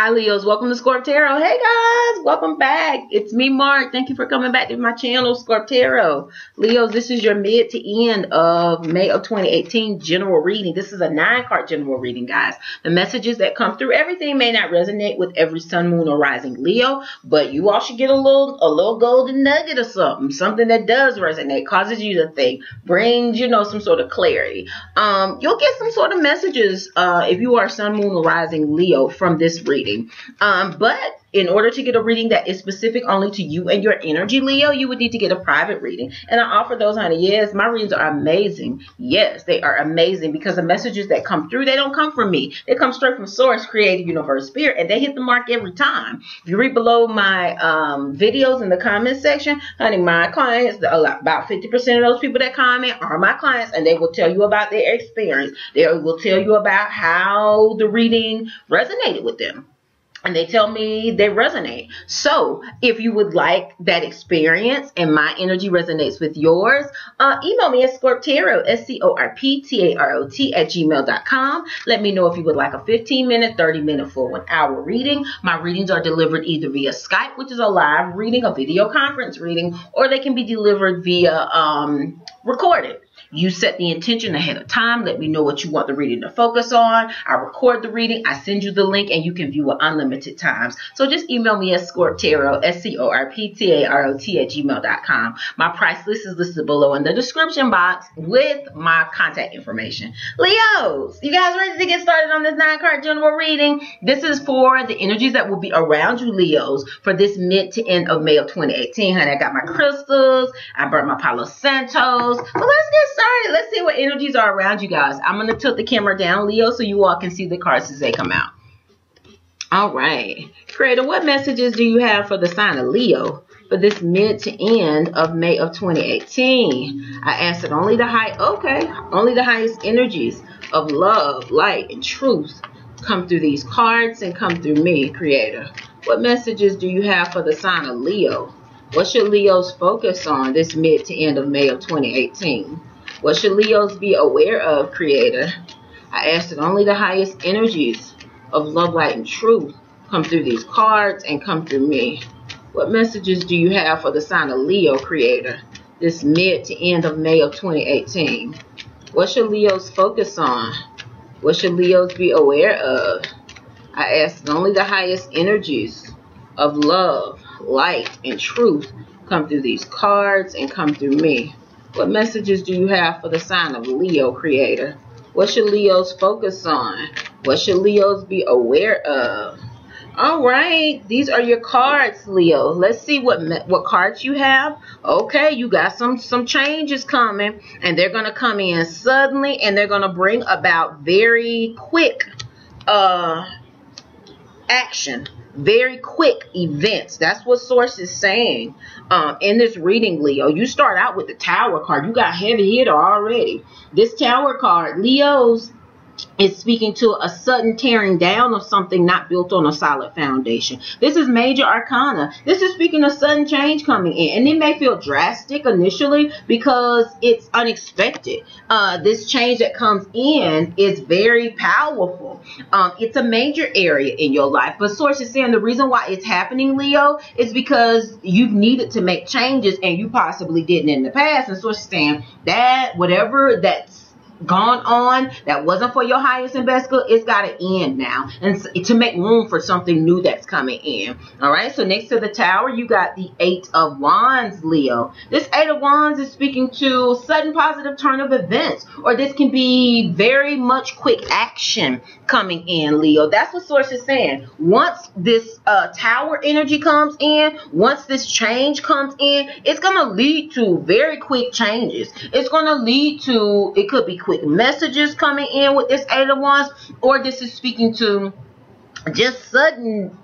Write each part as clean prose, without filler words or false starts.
Hi Leos, welcome to Scorp Tarot. Hey guys, welcome back. It's me, Mark. Thank you for coming back to my channel, Scorp Tarot. Leos, this is your mid to end of May of 2018 general reading. This is a 9-card general reading, guys. The messages that come through, everything may not resonate with every sun, moon, or rising Leo, but you all should get a little golden nugget or something that does resonate, causes you to think, brings, some sort of clarity. You'll get some sort of messages if you are sun, moon, or rising Leo from this reading. But in order to get a reading that is specific only to you and your energy, Leo, you would need to get a private reading. And I offer those, honey. Yes, my readings are amazing. Yes, they are amazing because the messages that come through, they don't come from me. They come straight from Source, Creative, Universe, Spirit, and they hit the mark every time. If you read below my videos in the comment section, honey, my clients, about 50% of those people that comment are my clients, and they will tell you about their experience. They will tell you about how the reading resonated with them. And they tell me they resonate. So if you would like that experience and my energy resonates with yours, email me at ScorpTarot, ScorpTarot @gmail.com. Let me know if you would like a 15-minute, 30-minute, for 1 hour reading. My readings are delivered either via Skype, which is a live reading, a video conference reading, or they can be delivered via recorded. You set the intention ahead of time. Let me know what you want the reading to focus on. I record the reading. I send you the link, and you can view it unlimited times. So just email me at ScorpTarot, ScorpTarot @gmail.com. My price list is listed below in the description box with my contact information. Leos, you guys ready to get started on this 9-card general reading? This is for the energies that will be around you, Leos, for this mid to end of May of 2018. Honey, I got my crystals. I burnt my Palo Santos. But let's get started. Let's see what energies are around you guys. I'm going to tilt the camera down, Leo, so you all can see the cards as they come out. All right. Creator, what messages do you have for the sign of Leo for this mid to end of May of 2018? I answered only the highest energies of love, light, and truth come through these cards and come through me, Creator. What messages do you have for the sign of Leo? What should Leos focus on this mid to end of May of 2018? What should Leos be aware of, Creator? I asked that only the highest energies of love, light, and truth come through these cards and come through me. What messages do you have for the sign of Leo, Creator, this mid to end of May of 2018? What should Leos focus on? What should Leos be aware of? I asked that only the highest energies of love, light, and truth come through these cards and come through me. What messages do you have for the sign of Leo, Creator? What should Leos focus on? What should Leos be aware of? All right, these are your cards, Leo. Let's see what cards you have. Okay, you got some changes coming, and they're going to come in suddenly, and they're going to bring about very quick action. Very quick events. That's what Source is saying in this reading, Leo. You start out with the Tower card. You got heavy hitter already. This Tower card, Leo's, is speaking to a sudden tearing down of something not built on a solid foundation. This is major arcana. This is speaking of sudden change coming in. And it may feel drastic initially because it's unexpected. This change that comes in is very powerful. It's a major area in your life. But Source is saying the reason why it's happening, Leo, is because you've needed to make changes and you possibly didn't in the past. And Source is saying that whatever that's gone on that wasn't for your highest and best good, it's got to end now, and to make room for something new that's coming in. All right, so next to the Tower, you got the 8 of Wands, Leo. This 8 of Wands is speaking to sudden positive turn of events, or this can be very much quick action coming in, Leo. That's what Source is saying. Once this Tower energy comes in, once this change comes in, it's going to lead to very quick changes. It's going to lead to, it could be quick messages coming in with this 8 of Wands, or this is speaking to just sudden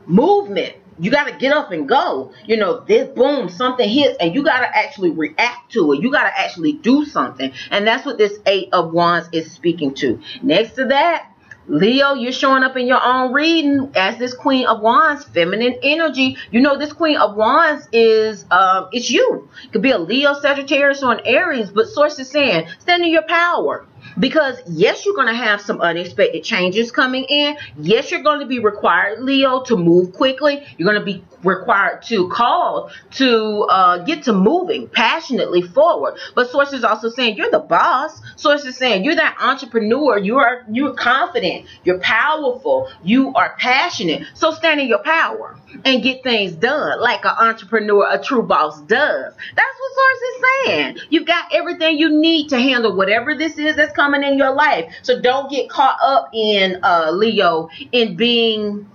movement. You got to get up and go. This boom, something hits, and you got to actually react to it. You got to actually do something. And that's what this 8 of Wands is speaking to. Next to that, Leo, you're showing up in your own reading as this Queen of Wands, feminine energy. This Queen of Wands is, it's you. It could be a Leo, Sagittarius, or an Aries, but Source is saying, stand in your power. Because yes, you're going to have some unexpected changes coming in. Yes, you're going to be required, Leo, to move quickly. You're going to be required to call to get to moving passionately forward. But Source is also saying you're the boss. Source is saying you're that entrepreneur. You're confident. You're powerful. You are passionate. So stand in your power and get things done like an entrepreneur, a true boss does. That's what Source is saying. You've got everything you need to handle whatever this is that's coming in your life. So don't get caught up in, Leo, in being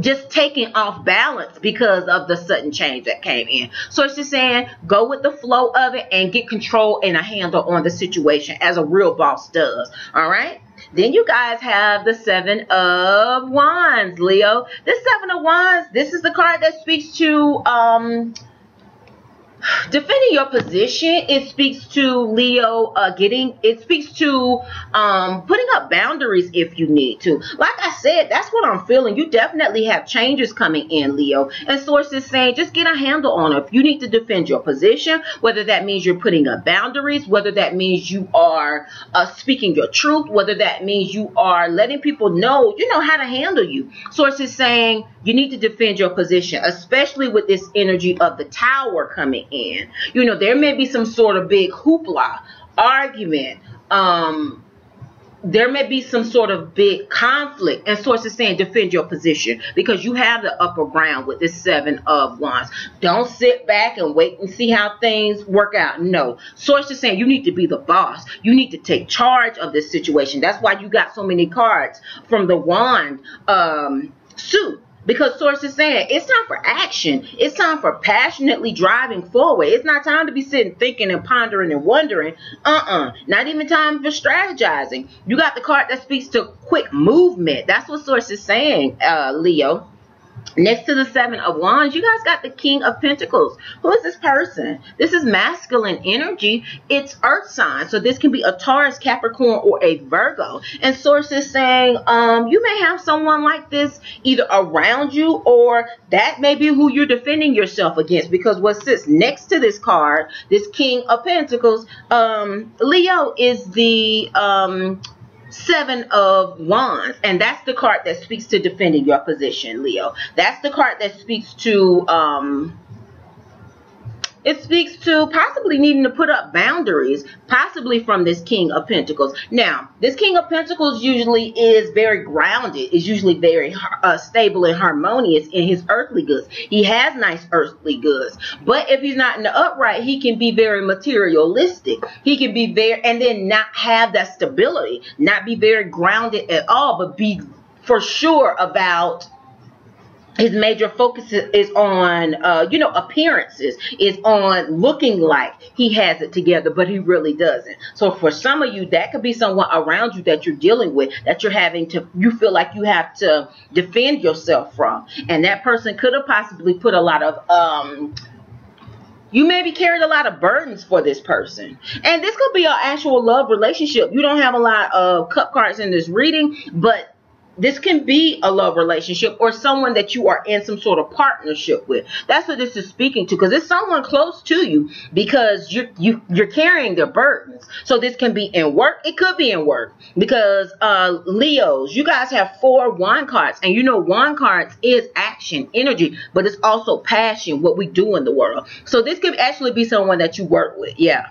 just taking off balance because of the sudden change that came in. So it's just saying go with the flow of it and get control and a handle on the situation as a real boss does. All right. Then you guys have the Seven of Wands, Leo. This Seven of Wands, this is the card that speaks to defending your position. It speaks to Leo it speaks to putting up boundaries if you need to. Like I said, that's what I'm feeling. You definitely have changes coming in, Leo. And Source is saying just get a handle on it. If you need to defend your position, whether that means you're putting up boundaries, whether that means you are speaking your truth, whether that means you are letting people know, you know, how to handle you. Source is saying you need to defend your position, especially with this energy of the Tower coming in. You know, there may be some sort of big hoopla, argument. There may be some sort of big conflict. And Source is saying defend your position because you have the upper ground with this Seven of Wands. Don't sit back and wait and see how things work out. No. Source is saying you need to be the boss. You need to take charge of this situation. That's why you got so many cards from the Wand suit. Because Source is saying it's time for action. It's time for passionately driving forward. It's not time to be sitting thinking and pondering and wondering. Not even time for strategizing. You got the card that speaks to quick movement. That's what Source is saying, Leo. Next to the Seven of Wands, you guys got the King of Pentacles. Who is this person? This is masculine energy. It's earth sign. So this can be a Taurus, Capricorn, or a Virgo. And Source is saying you may have someone like this either around you, or that may be who you're defending yourself against. Because what sits next to this card, this King of Pentacles, Leo, is the Seven of Wands, and that's the card that speaks to defending your position, Leo. That's the card that speaks to it speaks to possibly needing to put up boundaries, possibly from this King of Pentacles. Now, this King of Pentacles usually is very grounded, is usually very stable and harmonious in his earthly goods. He has nice earthly goods. But if he's not in the upright, he can be very materialistic. He can be very, and then not have that stability, not be very grounded at all, but be for sure about his major focus is on, you know, appearances, is on looking like he has it together, but he really doesn't. So for some of you, that could be someone around you that you're dealing with, that you're having to, you feel like you have to defend yourself from. And that person could have possibly put a lot of, you maybe carried a lot of burdens for this person. And this could be an actual love relationship. You don't have a lot of cup cards in this reading, but this can be a love relationship or someone that you are in some sort of partnership with. That's what this is speaking to, because it's someone close to you, because you're carrying their burdens. So this can be in work. It could be in work, because Leos, you guys have 4 wand cards, and you know wand cards is action, energy, but it's also passion, what we do in the world. So this could actually be someone that you work with. Yeah.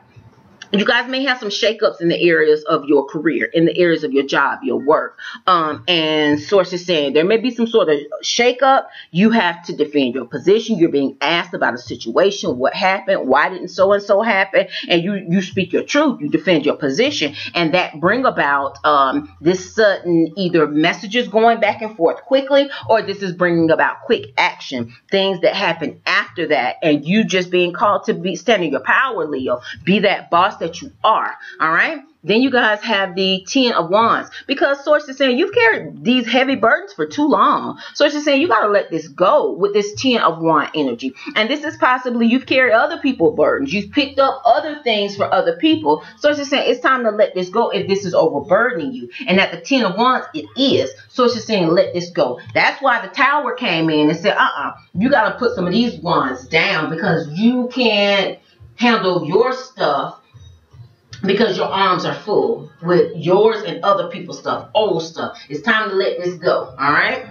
You guys may have some shakeups in the areas of your career, in the areas of your job, your work. And Source is saying there may be some sort of shakeup. You have to defend your position. You're being asked about a situation. What happened? Why didn't so-and-so happen? And you speak your truth. You defend your position. And that bring about this sudden either messages going back and forth quickly, or this is bringing about quick action. Things that happen after that. And you just being called to be standing your power, Leo. Be that boss that you are. All right. Then you guys have the 10 of Wands, because Source is saying you've carried these heavy burdens for too long. Source is saying you got to let this go with this 10 of Wands energy. And this is possibly you've carried other people's burdens. You've picked up other things for other people. Source is saying it's time to let this go if this is overburdening you. And at the 10 of Wands, it is. Source is saying let this go. That's why the Tower came in and said, you got to put some of these wands down, because you can't handle your stuff because your arms are full with yours and other people's stuff, old stuff. It's time to let this go, all right?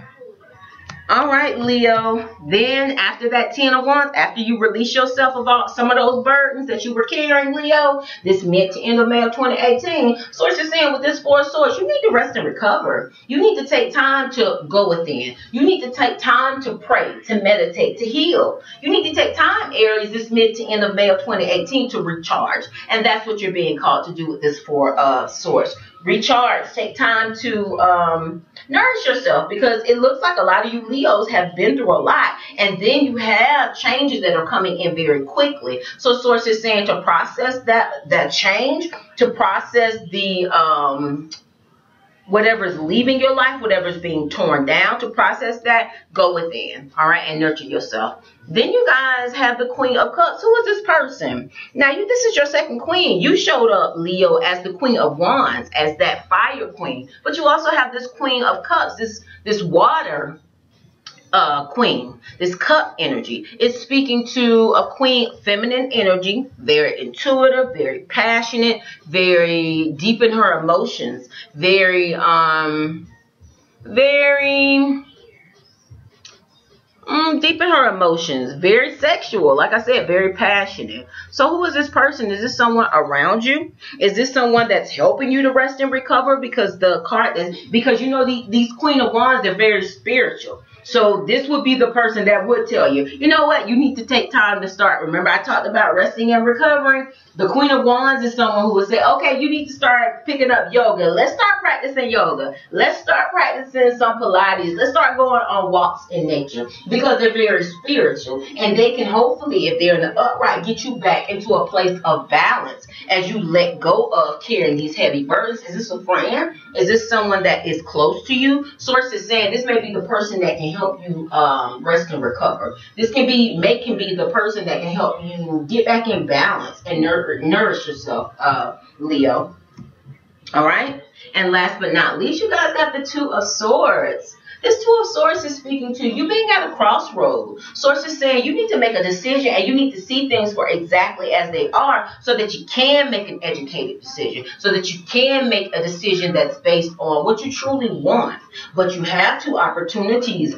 All right, Leo. Then after that 10 of Wands, after you release yourself of some of those burdens that you were carrying, Leo, this mid to end of May of 2018, Source is saying with this 4 of Swords, you need to rest and recover. You need to take time to go within. You need to take time to pray, to meditate, to heal. You need to take time, Aries, this mid to end of May of 2018 to recharge. And that's what you're being called to do with this 4 of Swords. Recharge. Take time to nourish yourself, because it looks like a lot of you Leos have been through a lot, and then you have changes that are coming in very quickly. So Source is saying to process that change, to process the whatever is leaving your life, whatever is being torn down, to process that, go within, all right, and nurture yourself. Then you guys have the Queen of Cups. Who is this person? Now, this is your second queen. You showed up, Leo, as the Queen of Wands, as that fire queen. But you also have this Queen of Cups, this water queen, this cup energy. It's speaking to a queen, feminine energy, very intuitive, very passionate, very deep in her emotions, very deep in her emotions, very sexual, like I said, very passionate. So who is this person? Is this someone around you? Is this someone that's helping you to rest and recover? Because the card is, because you know these Queen of Wands, they're very spiritual. So this would be the person that would tell you, you know what, you need to take time to start. Remember, I talked about resting and recovering. The Queen of Wands is someone who would say, okay, you need to start picking up yoga. Let's start practicing yoga. Let's start practicing some Pilates. Let's start going on walks in nature, because they're very spiritual, and they can hopefully, if they're in the upright, get you back into a place of balance as you let go of carrying these heavy burdens. Is this a friend? Is this someone that is close to you? Source is saying this may be the person that can help you rest and recover. This can be the person that can help you get back in balance and nourish yourself, Leo. All right. And last but not least, you guys got the Two of Swords. This Two of Swords is speaking to you being at a crossroad. Source is saying you need to make a decision, and you need to see things for exactly as they are, so that you can make an educated decision, so that you can make a decision that's based on what you truly want. But you have two opportunities.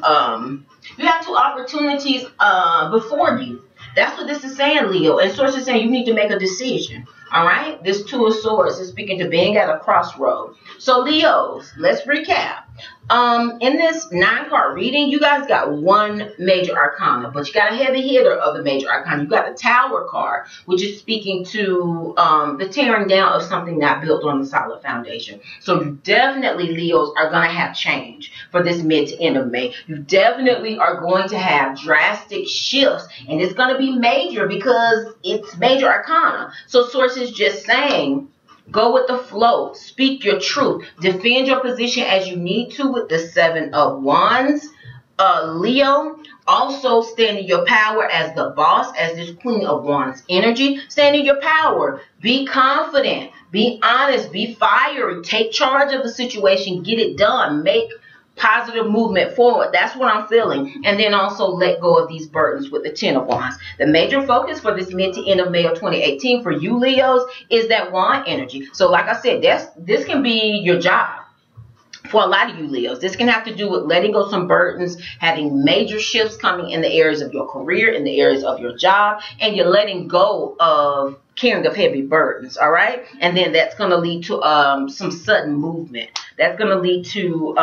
Before you. That's what this is saying, Leo. And Source is saying you need to make a decision. All right? This Two of Swords is speaking to being at a crossroad. So, Leos, let's recap. In this 9-card reading, you guys got one major arcana, but you got a heavy hitter of the major arcana. You got the Tower card, which is speaking to the tearing down of something not built on a solid foundation. So you definitely, Leos, are going to have change for this mid to end of May. You definitely are going to have drastic shifts, and it's going to be major because it's major arcana. So Source is just saying, go with the flow. Speak your truth. Defend your position as you need to with the 7 of Wands. Leo, also stand in your power as the boss, as this Queen of Wands energy. Stand in your power. Be confident. Be honest. Be fiery. Take charge of the situation. Get it done. Make positive movement forward. That's what I'm feeling. And then also let go of these burdens with the 10 of Wands. The major focus for this mid to end of May of 2018 for you Leos is that Wand energy. So like I said, this can be your job. For a lot of you Leos, this can have to do with letting go some burdens, having major shifts coming in the areas of your career, in the areas of your job, and you're letting go of carrying of heavy burdens, all right? And then that's going to lead to some sudden movement. That's going to lead to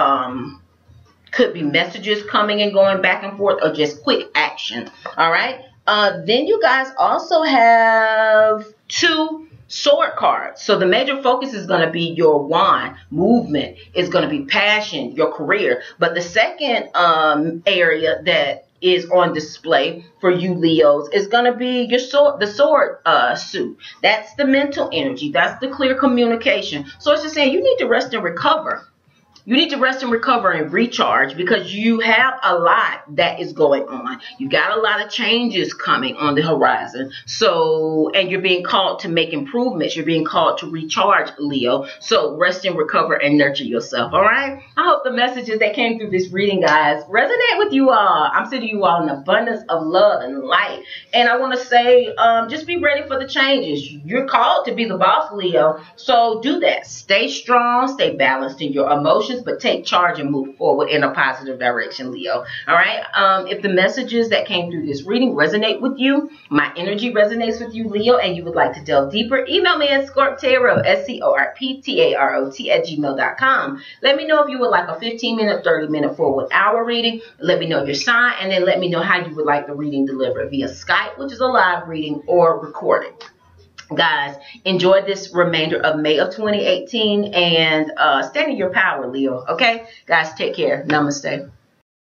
could be messages coming and going back and forth, or just quick action, all right? Then you guys also have 2 sword cards. So the major focus is going to be your wand movement. It's going to be passion, your career. But the second area that is on display for you Leos is going to be your sword, the sword suit. That's the mental energy. That's the clear communication. So it's just saying you need to rest and recover. You need to rest and recover and recharge because you have a lot that is going on. You got a lot of changes coming on the horizon. So, and you're being called to make improvements. You're being called to recharge, Leo. So rest and recover and nurture yourself. All right. I hope the messages that came through this reading, guys, resonate with you all. I'm sending you all an abundance of love and light. And I want to say, just be ready for the changes. You're called to be the boss, Leo. So do that. Stay strong, stay balanced in your emotions, but take charge and move forward in a positive direction, Leo. All right. If the messages that came through this reading resonate with you, my energy resonates with you, Leo, and you would like to delve deeper, email me at ScorpTarot, ScorpTarot @gmail.com. Let me know if you would like a 15-minute, 30-minute, for 1 hour reading. Let me know your sign, and then let me know how you would like the reading delivered via Skype, which is a live reading, or recorded. Guys, enjoy this remainder of May of 2018 and stand in your power, Leo. Okay? Guys, take care. Namaste.